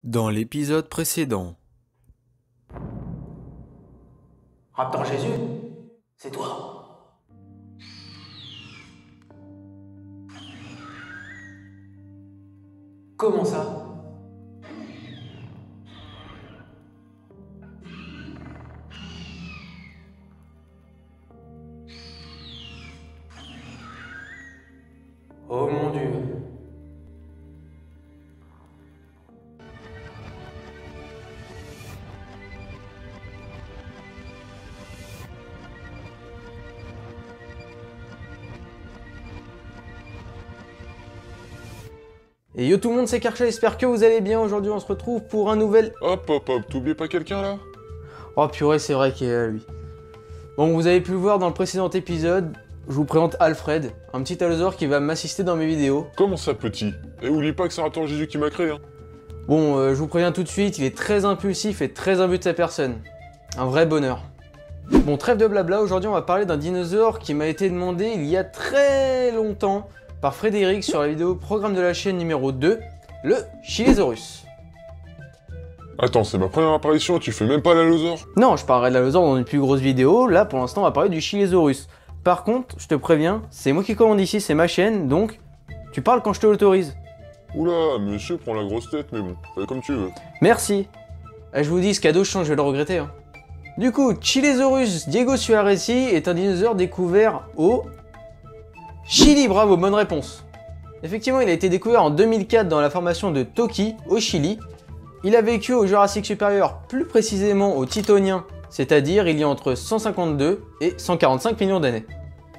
Dans l'épisode précédent. Raptor Jésus, c'est toi. Comment ça? Oh mon Dieu. Et yo tout le monde, c'est Karcha, j'espère que vous allez bien. Aujourd'hui on se retrouve pour un nouvel... Hop, t'oublies pas quelqu'un là? Oh purée, c'est vrai qu'il est là, lui. Bon, vous avez pu le voir dans le précédent épisode, je vous présente Alfred, un petit allosaure qui va m'assister dans mes vidéos. Comment ça, petit? Et oublie pas que c'est Raptor Jésus qui m'a créé, hein. Bon, je vous préviens tout de suite, il est très impulsif et très imbu de sa personne. Un vrai bonheur. Bon, trêve de blabla, aujourd'hui on va parler d'un dinosaure qui m'a été demandé il y a très longtemps par Frédéric sur la vidéo programme de la chaîne numéro 2, le Chilesaurus. Attends, c'est ma première apparition, tu fais même pas l'allosaure? Non, je parlerai de l'allosaure dans une plus grosse vidéo, là pour l'instant on va parler du Chilesaurus. Par contre, je te préviens, c'est moi qui commande ici, c'est ma chaîne, donc tu parles quand je te l'autorise. Oula, monsieur prend la grosse tête, mais bon, fais comme tu veux. Merci. Je vous dis, ce cadeau, je sens que je vais le regretter. Hein. Du coup, Chilesaurus Diego Suarez est un dinosaure découvert au Chili, bravo, bonne réponse. Effectivement, il a été découvert en 2004 dans la formation de Toki, au Chili. Il a vécu au Jurassique supérieur, plus précisément au Tithonien, c'est-à-dire il y a entre 152 et 145 millions d'années.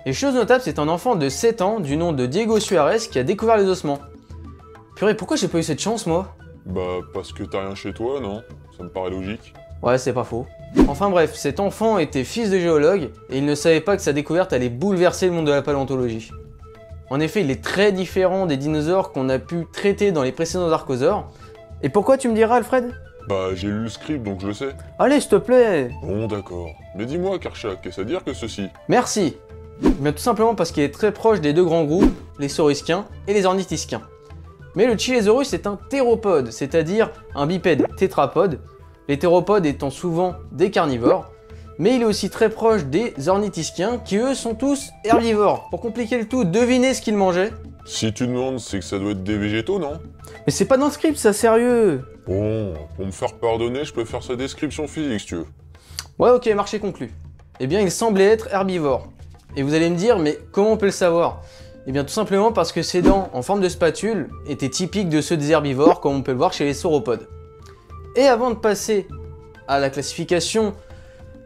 Et chose notable, c'est un enfant de 7 ans du nom de Diego Suarez qui a découvert les ossements. Purée, pourquoi j'ai pas eu cette chance, moi? Bah, parce que t'as rien chez toi, non? Ça me paraît logique. Ouais, c'est pas faux. Enfin bref, cet enfant était fils de géologue et il ne savait pas que sa découverte allait bouleverser le monde de la paléontologie. En effet, il est très différent des dinosaures qu'on a pu traiter dans les précédents archosaures. Et pourquoi, tu me diras, Alfred? Bah, j'ai lu le script, donc je le sais. Allez, s'il te plaît. Bon, d'accord. Mais dis-moi, Karcha, qu'est-ce à dire que ceci? Merci. Bien tout simplement parce qu'il est très proche des deux grands groupes, les saurischiens et les ornithischiens. Mais le Chilesaurus est un théropode, c'est-à-dire un bipède tétrapode, les théropodes étant souvent des carnivores, mais il est aussi très proche des ornithischiens qui eux sont tous herbivores. Pour compliquer le tout, devinez ce qu'ils mangeaient? Si tu demandes, c'est que ça doit être des végétaux, non? Mais c'est pas dans le script ça, sérieux. Bon, pour me faire pardonner, je peux faire sa description physique si tu veux. Ouais, ok, marché conclu. Eh bien, il semblait être herbivore. Et vous allez me dire, mais comment on peut le savoir? Eh bien, tout simplement parce que ses dents en forme de spatule étaient typiques de ceux des herbivores, comme on peut le voir chez les sauropodes. Et avant de passer à la classification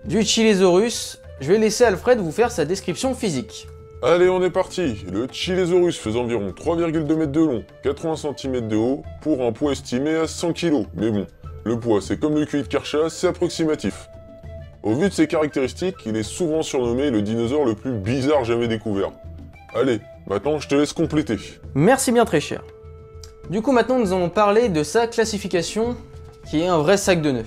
du Chilesaurus, je vais laisser Alfred vous faire sa description physique. Allez, on est parti. Le Chilesaurus fait environ 3,2 mètres de long, 80 cm de haut, pour un poids estimé à 100 kg. Mais bon, le poids, c'est comme le QI de Karcha, c'est approximatif. Au vu de ses caractéristiques, il est souvent surnommé le dinosaure le plus bizarre jamais découvert. Allez, maintenant je te laisse compléter. Merci bien très cher. Du coup maintenant nous allons parler de sa classification, qui est un vrai sac de nœuds.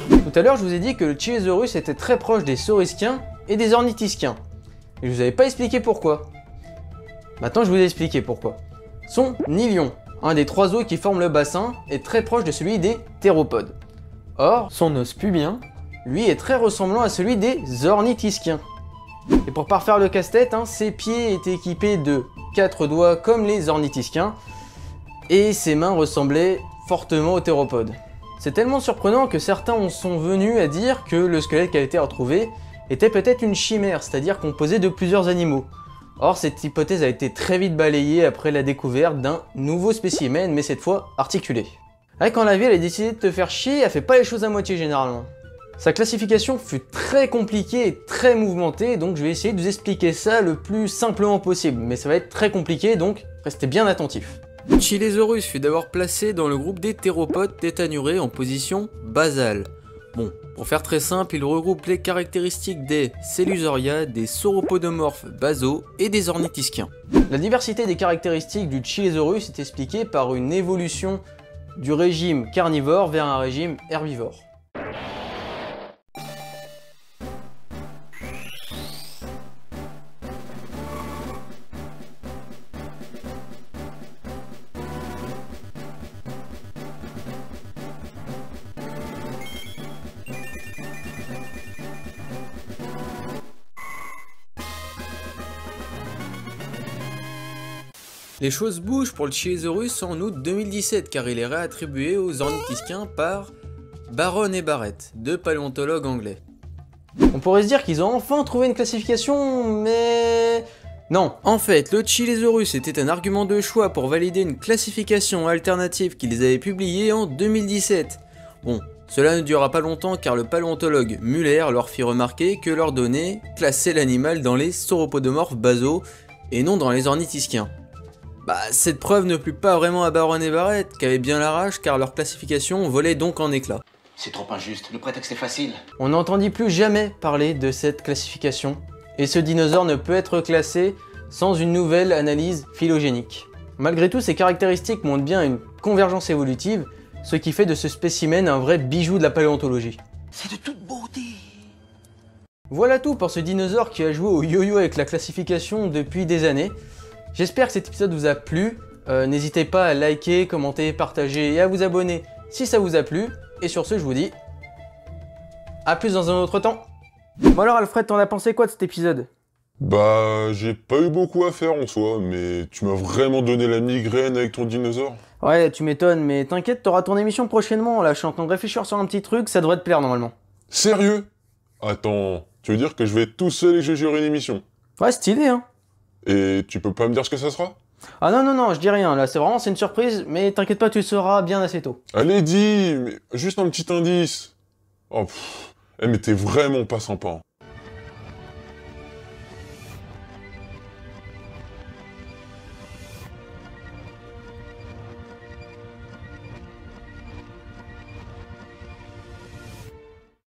Tout à l'heure je vous ai dit que le Chilesaurus était très proche des saurischiens et des ornithischiens. Et je vous avais pas expliqué pourquoi. Maintenant je vais vous expliquer pourquoi. Son ilion, un des trois os qui forment le bassin, est très proche de celui des théropodes. Or, son os pubien, lui, est très ressemblant à celui des ornithischiens. Et pour parfaire le casse-tête, ses pieds étaient équipés de 4 doigts comme les ornithischiens, et ses mains ressemblaient fortement aux théropodes. C'est tellement surprenant que certains en sont venus à dire que le squelette qui a été retrouvé était peut-être une chimère, c'est-à-dire composé de plusieurs animaux. Or, cette hypothèse a été très vite balayée après la découverte d'un nouveau spécimen, mais cette fois articulé. Quand la vie elle a décidé de te faire chier, elle fait pas les choses à moitié généralement. Sa classification fut très compliquée et très mouvementée, donc je vais essayer de vous expliquer ça le plus simplement possible, mais ça va être très compliqué, donc restez bien attentifs. Chilesaurus fut d'abord placé dans le groupe des théropodes tétanurés en position basale. Bon, pour faire très simple, il regroupe les caractéristiques des Cellusoria, des sauropodomorphes basaux et des ornithischiens. La diversité des caractéristiques du Chilesaurus est expliquée par une évolution du régime carnivore vers un régime herbivore. Les choses bougent pour le Chilesaurus en août 2017 car il est réattribué aux ornithischiens par Baron et Barrett, deux paléontologues anglais. On pourrait se dire qu'ils ont enfin trouvé une classification, mais... non. En fait, le Chilesaurus était un argument de choix pour valider une classification alternative qu'ils avaient publiée en 2017. Bon, cela ne durera pas longtemps car le paléontologue Muller leur fit remarquer que leurs données classaient l'animal dans les sauropodomorphes basaux et non dans les ornithischiens. Bah, cette preuve ne plut pas vraiment à Baron et Barrett, qui avaient bien la rage car leur classification volait donc en éclats. C'est trop injuste, le prétexte est facile. On n'entendit plus jamais parler de cette classification, et ce dinosaure ne peut être classé sans une nouvelle analyse phylogénique. Malgré tout, ses caractéristiques montrent bien une convergence évolutive, ce qui fait de ce spécimen un vrai bijou de la paléontologie. C'est de toute beauté. Voilà tout pour ce dinosaure qui a joué au yo-yo avec la classification depuis des années. J'espère que cet épisode vous a plu. N'hésitez pas à liker, commenter, partager et à vous abonner si ça vous a plu. Et sur ce, je vous dis à plus dans un autre temps. Bon alors Alfred, t'en as pensé quoi de cet épisode? Bah, j'ai pas eu beaucoup à faire en soi, mais tu m'as vraiment donné la migraine avec ton dinosaure. Ouais, tu m'étonnes, mais t'inquiète, t'auras ton émission prochainement. Là, je suis en train de réfléchir sur un petit truc, ça devrait te plaire normalement. Sérieux? Attends, tu veux dire que je vais être tout seul et que je gérerai une émission? Ouais, stylé, hein. Et tu peux pas me dire ce que ça sera? Ah non, je dis rien, là, c'est une surprise, mais t'inquiète pas, tu le sauras bien assez tôt. Allez, dis, mais juste un petit indice. Oh, mais t'es vraiment pas sympa.